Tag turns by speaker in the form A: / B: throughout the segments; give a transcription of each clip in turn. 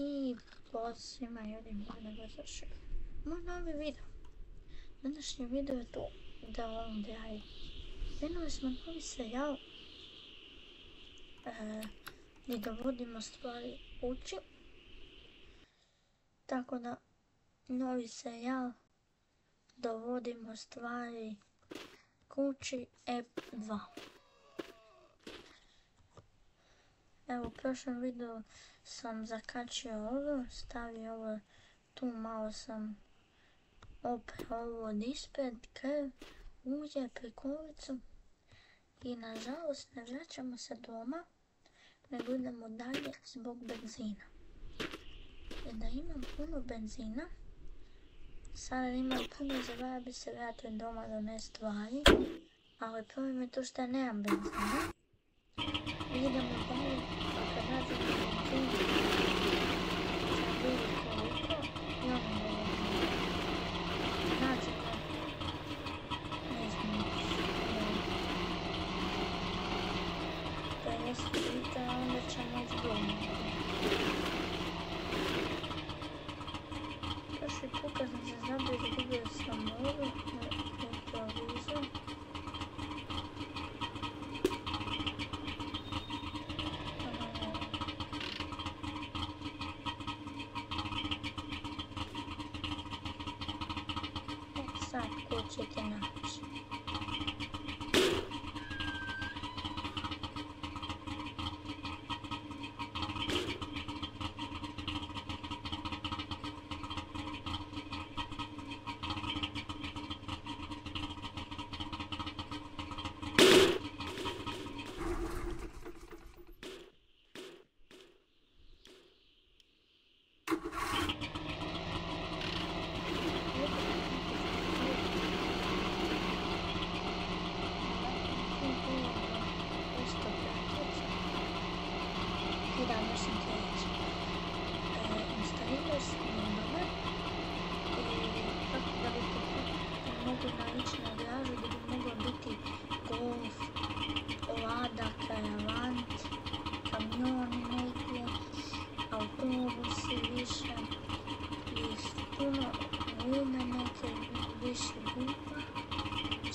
A: I pozdrav svima ljudima da slušaju moj novi video. Današnji video je to da ovdje krenuli smo novi serijal gdje dovodimo stvari kući. Tako da novi serijal dovodimo stvari kući EP2. Evo, u prošlom videu sam zakačio ovo, stavio ovo tu, malo sam oprao ovo od ispred, krv, ulje, prikolicu i nažalost ne vraćamo se doma, nego idemo dalje zbog benzina. Jer da imam puno benzina, sada imam puno za bi se vratio doma do ne stvari, ali problem je to što ja nemam benzina. Idemo dalje, pa kad nađemo benzin, sad vidi koliko i ono dovoljno. Nađemo, ne znam, 50 litara, onda ćemo ići doma. Prošli put kad sam se zabio, izgubio sam ovu, televizu. Sad ko ćete naći. Današnji sljedeći. Instalirao sam novi i kako da bi mogu naći na garažu, da bi moglo biti golf, lada, karavant, kamioni negdje, autobusi više i puno lume neke više grupa.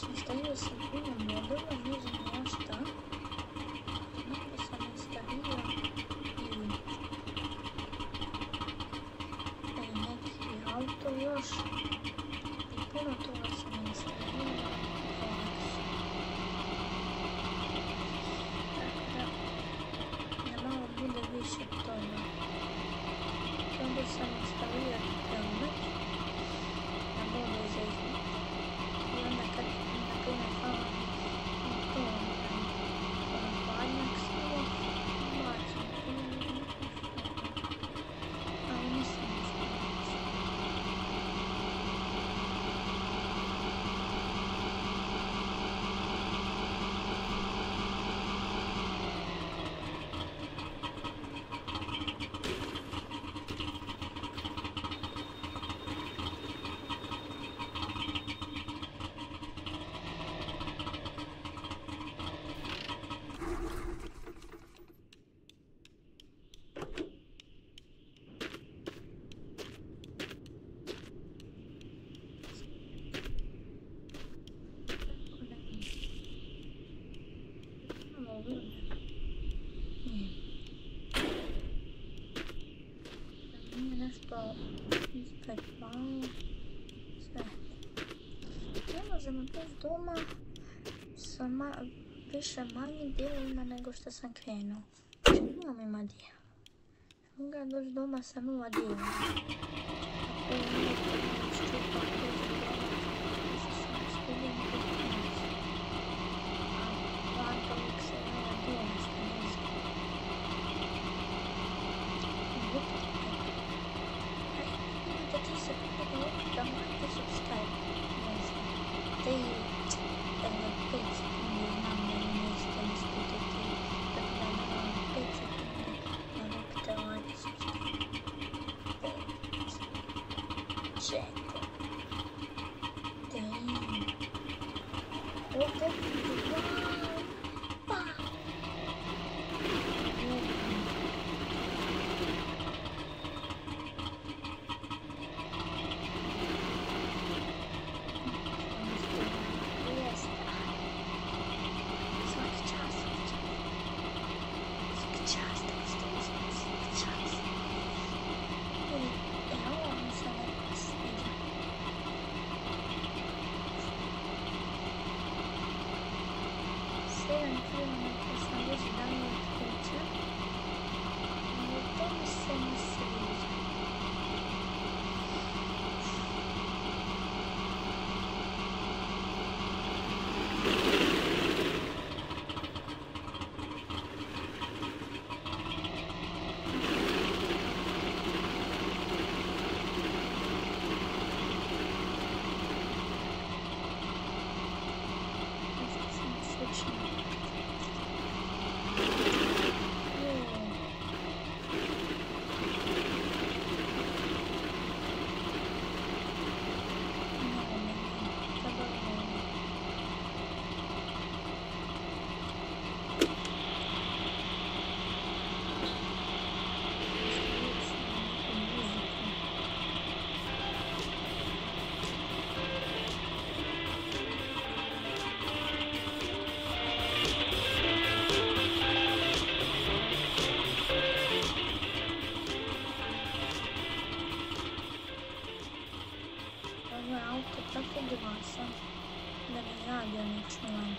A: Instalirao sam puno modula, ne znam ja šta. Neko sam instalirao auto još i puno toga sam instalirala. Tako da malo bude više toga. Onda sam instalirati helmet na vodu za izmet. I onda kad na primjer hvala to hladnjak samo bacim. Ali nisam nešto ispred malo, sve. Ne možemo doći doma sa više manjim dijelovima nego što sam krenuo. Znači imam ima dio. Mogu ja doći doma sa 0 dijelova. Ako je neko ščupa dođe doma, više sam izgubio nekog konca. A planka uvijek se 0 dijela što ne znam. Ti se kako da morate subscribe, ne znam, te 5 sekundi znam da mi nećete ispitati, tako da naravno 5 sekundi naropite like, subscribe, 5, 4, 3, opet, 2, pa! radio ne čuvam.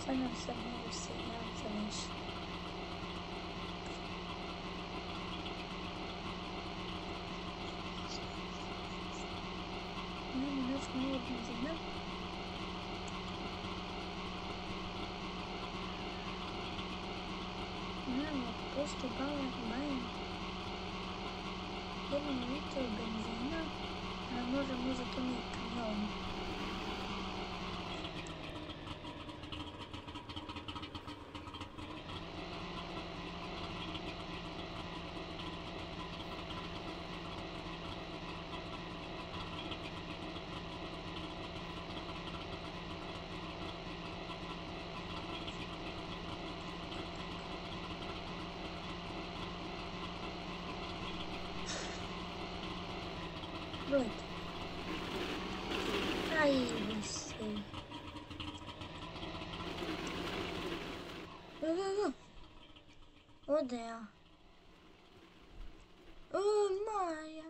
A: Sad nam se mogu serijal završiti. Nema već malo benzina. Nema pusti bajen. 1 litru benzina, a možemo uzeti mi kamion. Gledajte. Ajde se. Ode ja. Maja.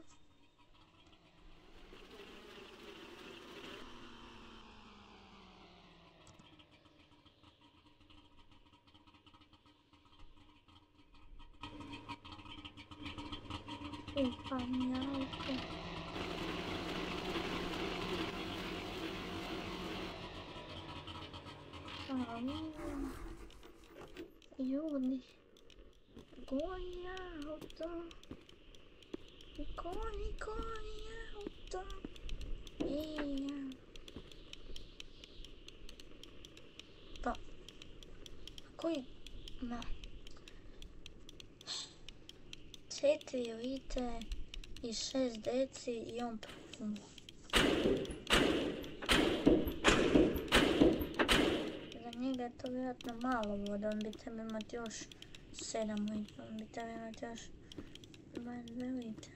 A: Upam ja auto. Ljudi, goni auto, goni auto, pa, koji, ma, 4 litre i 6 deci i on parfum. Njega je to vjerojatno malo voda, on bi trebao imati još 7 litra, on bi trebao imati još 22 litra.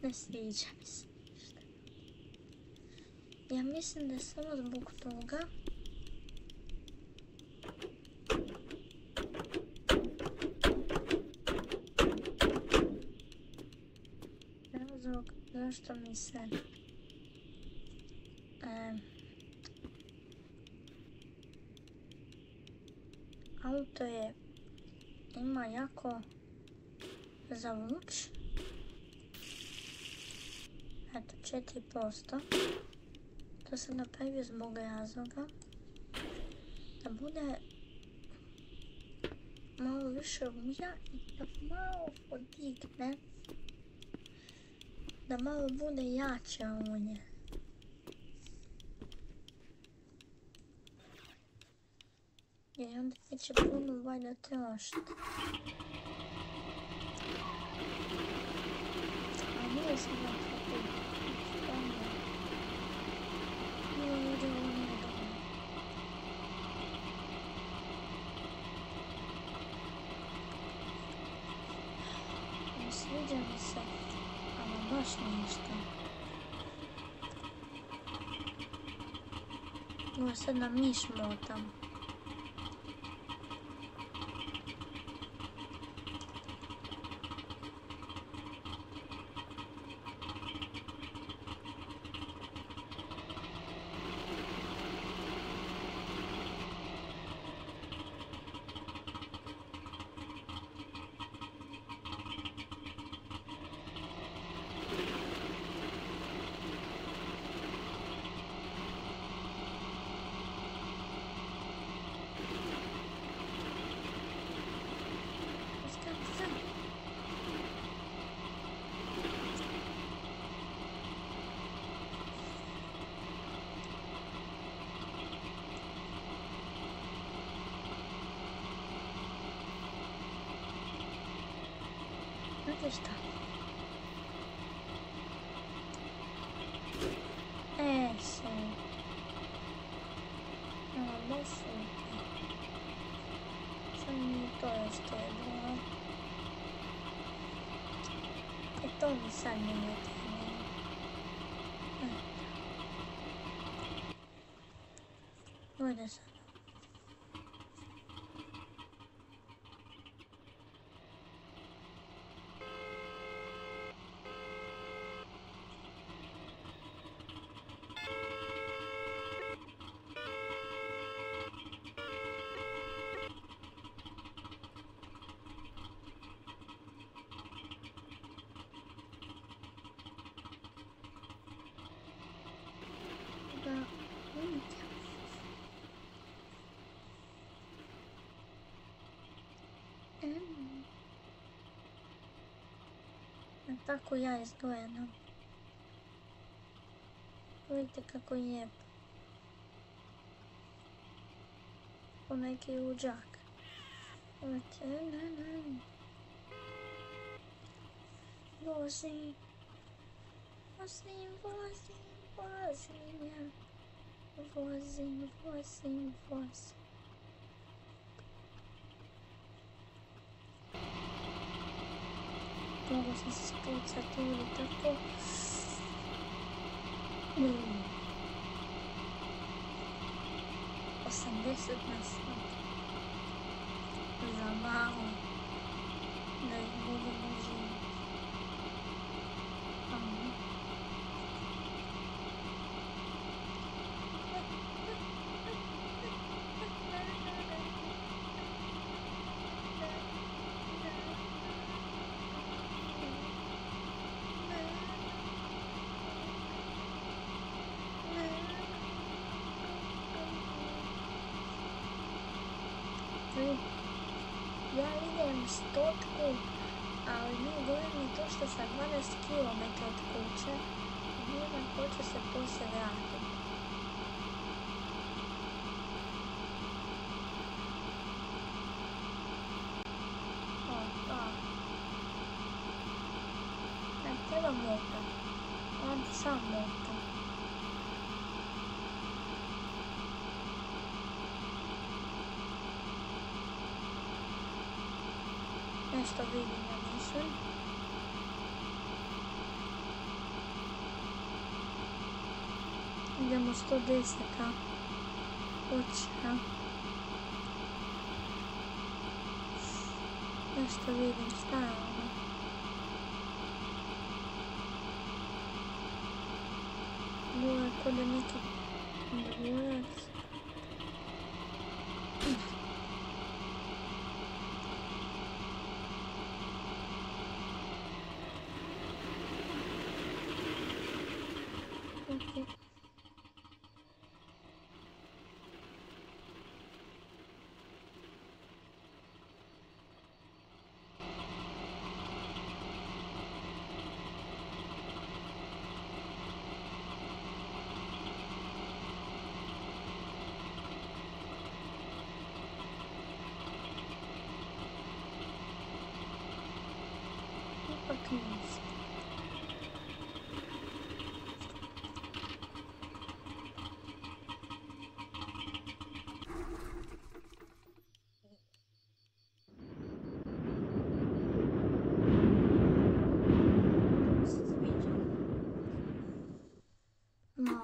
A: Ne sviđa mi se ništa. Ja mislim da je samo zbog toga razlog zašto mi se auto ima jako zavuč. Eto, 4%. To sam napravio zbog razloga da bude malo više ulja i da malo podigne, da malo bude jače ulje. Jer onda neće puno valjda trošiti. A nije se da kako stvarno. Nije ovdje ovo nije dobro. Ne sviđa mi se, ali baš ništa. Ovo sad na miš motam. Znate šta? Se. Baš Samo mi to još to je bilo. To mi sad nije Ode sad. Tako ja izdvojena. Vidite kako je lijepo. Ko neki luđak. Vozim, vozim, vozim, vozim ja. Vozim, vozim, vozim. Mogu sam se spucati ili tako. 80 na sat. Za malo. Da ih mogu doživjeti. Ja idem stotku, ali nije govorim to što sam 12 km od kuće i ne znam ko će se poslije vratiti. Ne treba motor, on ti sam motor. Nešto vidim, ja mislim. Idemo 110, a? Hoće, a? Nešto vidim, šta je ono? Ovo je kod neki dvojac. Ipak nisi. Malo.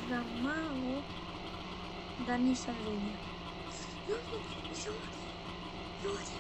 A: Za malo da nisam vidio. Ljudi, ljudi.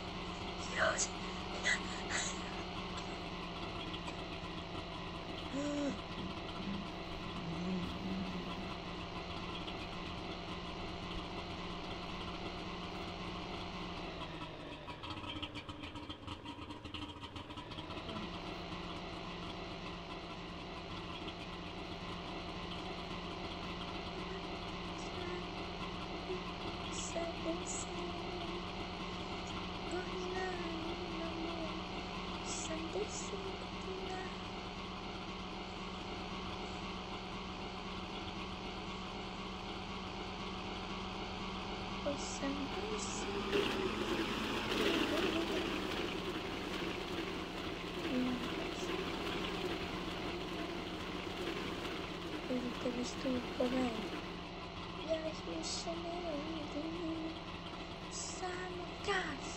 A: Vidite li stup po meni? Ja ih više ne vidim. Samo gas.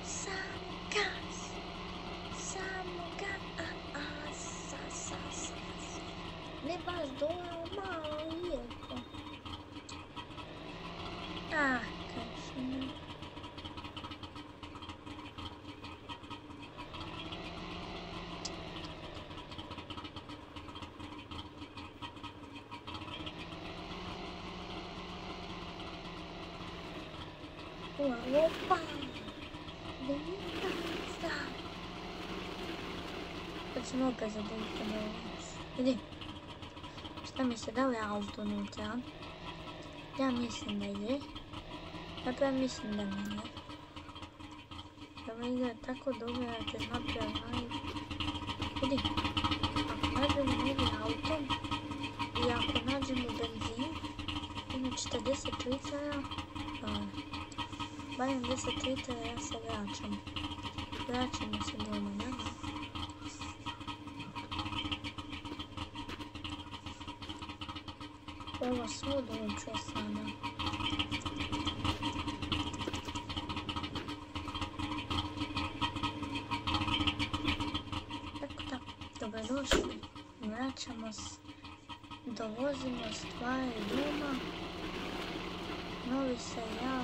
A: Samo gas. Samo gas. Ne baš dole, malo lijepo. Kako ne. Opa! Delícia! Почему опять забыл Vidi, šta mi se da li je auto unutra? Ja mislim da je. Zapravo mislim da nije. Ova igra je tako dobra da te napravljaju. Vidi, ako nađemo negdje auto i ako nađemo benzin, ima 40 litara, barem 10 litara ja se vraćam. Vraćamo se doma, da? Ovo sve odlučio sada. Tako da, dobrodošli. Vraćamo se. Dovozimo stvari doma. Novi serijal.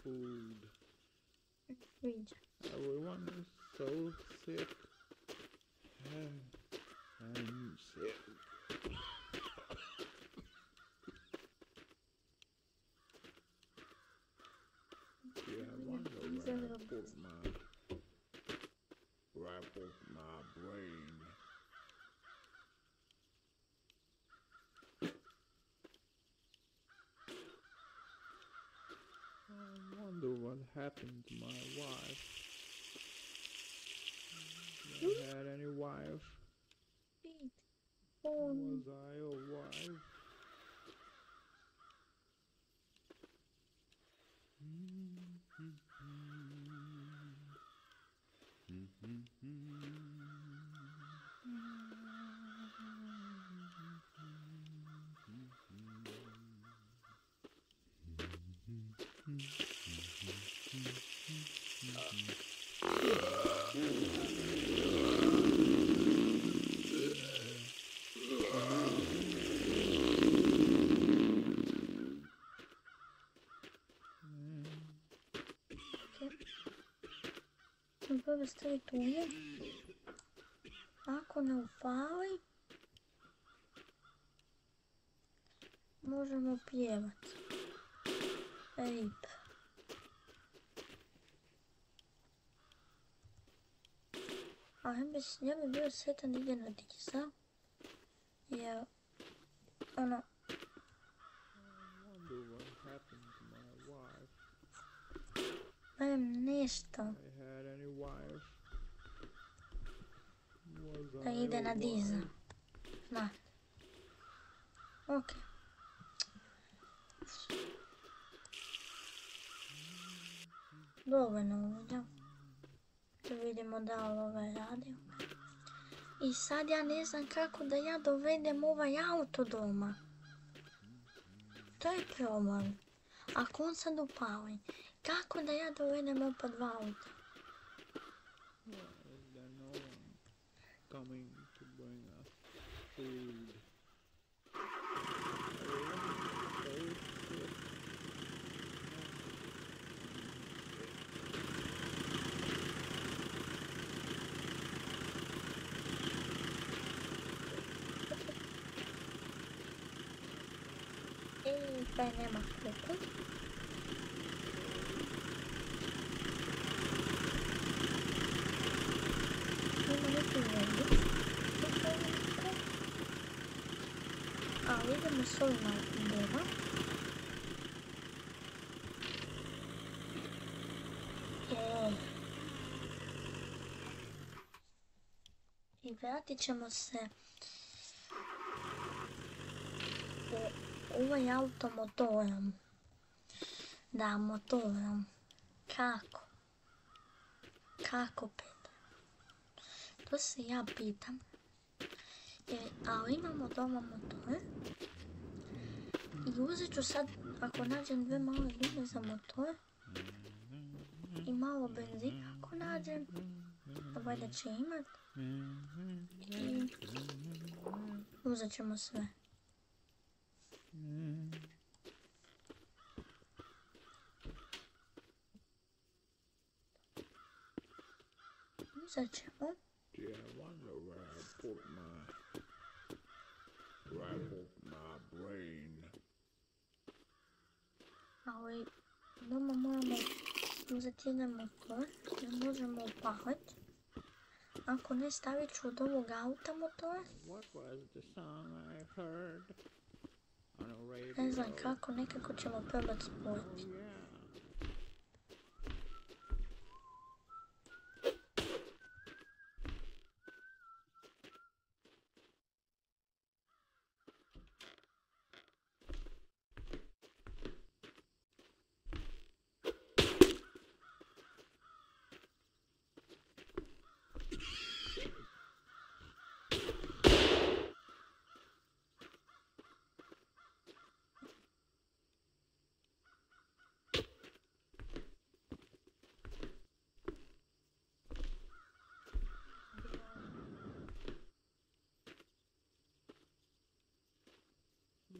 B: Food. Everyone is so sick. I'm sick. Yeah, I wonder where I put my brain. I wonder what happened to my wife. Never had any wife. Was I a wife?
A: Prvo staviti ulje. Ako ne upali, možemo pjevati. Rip. A ja bi bio sretan da ide na diza. Jer, ono... Barem nešto. Da ide na diza. Znate. Ok. Dovoljno uvidio. Da vidimo da li ovaj radi. I sad ja ne znam kako da ja dovedem ovaj auto doma. To je problem. Ako on sad upali, kako da ja dovedem opet dva auta?
B: Coming to bring us food.
A: I taj nema kuku. u redu. Ali idemo s ovima doma. I vratit ćemo se u ovaj auto motorom. Da, motorom. Kako? Kako, Petar? To se ja pitam. Ali imamo doma motore. I uzet ću sad, ako nađem dve male gume za motor. I malo benzina ako nađem. Da valjda će imat. I uzet ćemo sve. Uzet ćemo.
B: Yeah, I wonder where I put my brain.
A: Ali doma moramo uzeti jedan motor. Ne možemo upaliti. Ako ne, stavit ću od ovog auta motor.
B: What was the song I heard on a radio?
A: Ne znam kako, nekako ćemo probat spojiti.
B: Oh, yeah.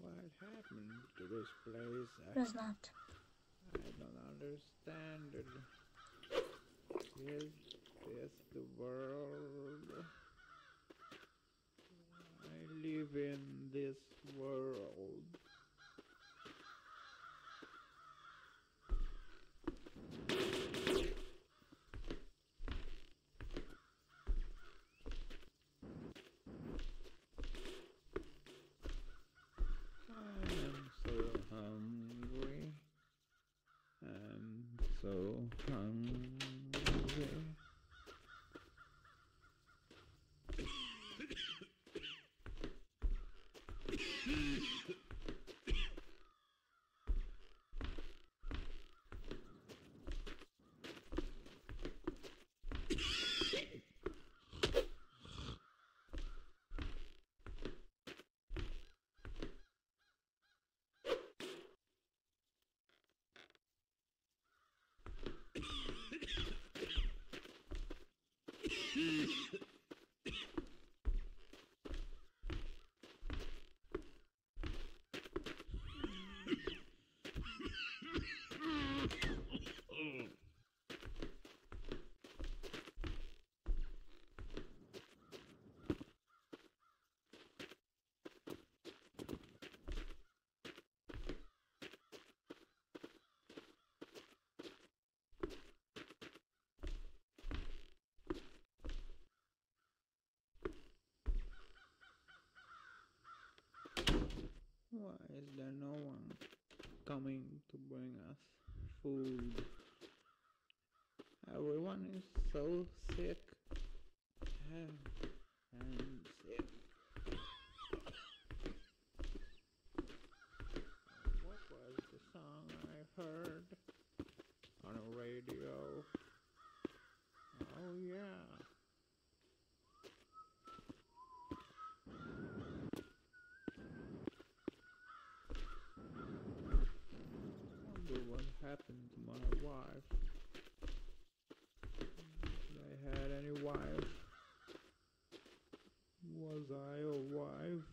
B: What happened to this place?
A: Ne znate.
B: I don't understand it. Is this the world? I live in this world. So hungry. Why is there no one coming to bring us food? Everyone is so sick and sick. What was the song I heard on a radio? Oh yeah. What happened to my wife? Did I had any wife? Was I a wife?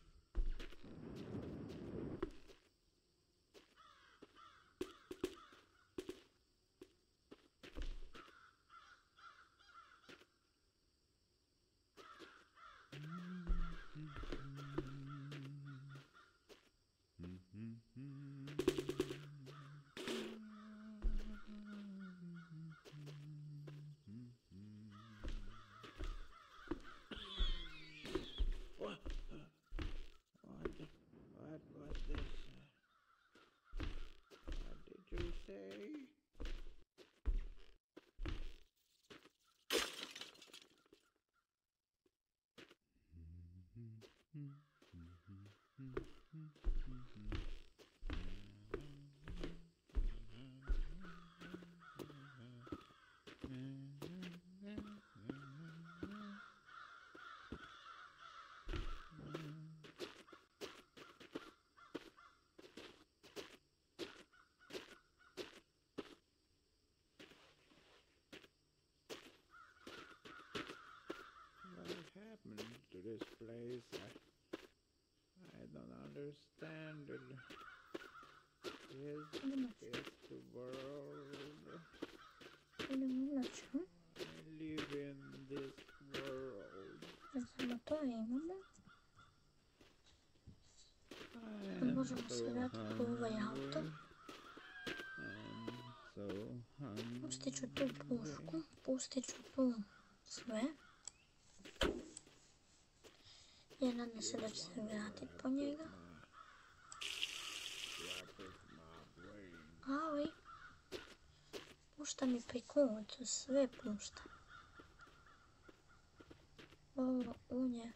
B: this place. I don't understand it. Is the world.
A: Idemo inače.
B: I live in this world.
A: Samo to imamo. Možemo se vratiti u ovaj auto. Pustit ću tu pušku, pustit ću tu sve. I nadam se da će se vratiti po njega. Ali, pušta mi prikulicu, sve pušta. Ovo ulje.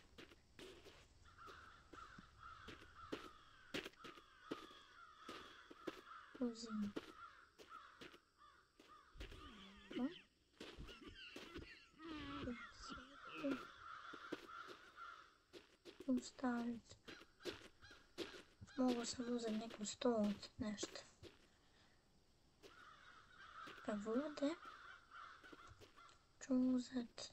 A: Uzim. Ustaviti. Mogu sam uzeti neku stolicu, nešto. Pa vode ću uzeti.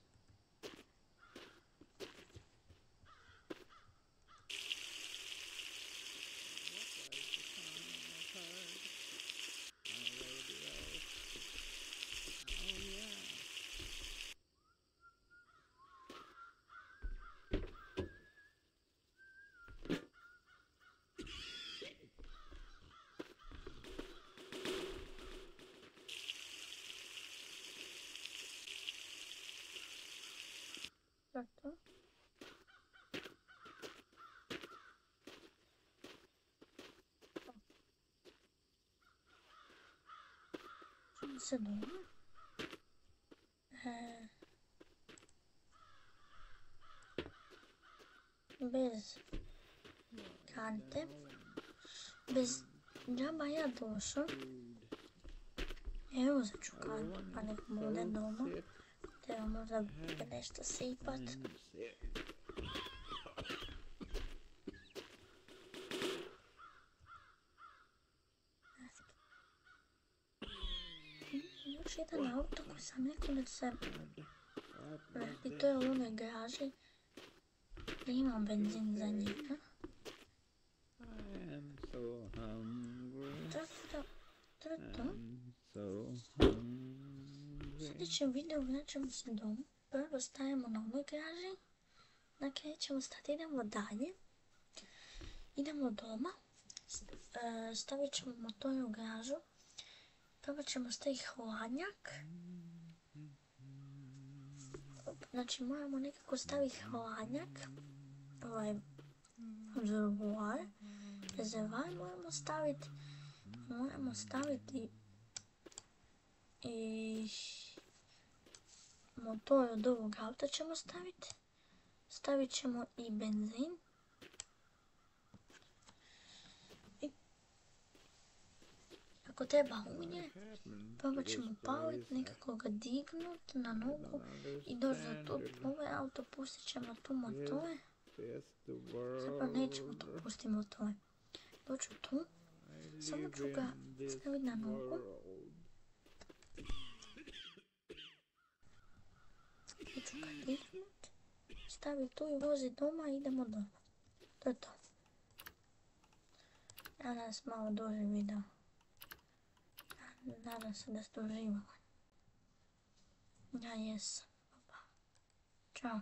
A: Tako. Čemu se doma? Bez kante, bez džaba ja došao. Evo uzet ću kantu, pa nek bude doma. Treba možda nešto sipat. Još jedan auto koji sam rekao da se vrati, to je u onoj garaži. Imam benzin za njega. To. U sljedećem videu vraćamo se doma. Prvo stajemo na ovoj garaži. Dakle, nećemo stati, idemo dalje. Idemo doma. Stavit ćemo motor u garažu. Prvo ćemo staviti hladnjak. Znači, moramo nekako staviti hladnjak. Ovaj rezervoar moramo staviti i motor od ovog auta ćemo staviti. Stavit ćemo i benzin. I ako treba ulje, probat ćemo paliti, nekako ga dignuti na nogu i doći do tu. Ovaj auto pustit ćemo tu motore. Zapravo nećemo tu pustiti motore. Doću tu, samo ću ga staviti na nogu. Ću ga dignut, staviti tu i vozi doma i idemo doma. To je to. Danas malo duži video. Nadam se da ste uživali. Ja jesam. Ćao.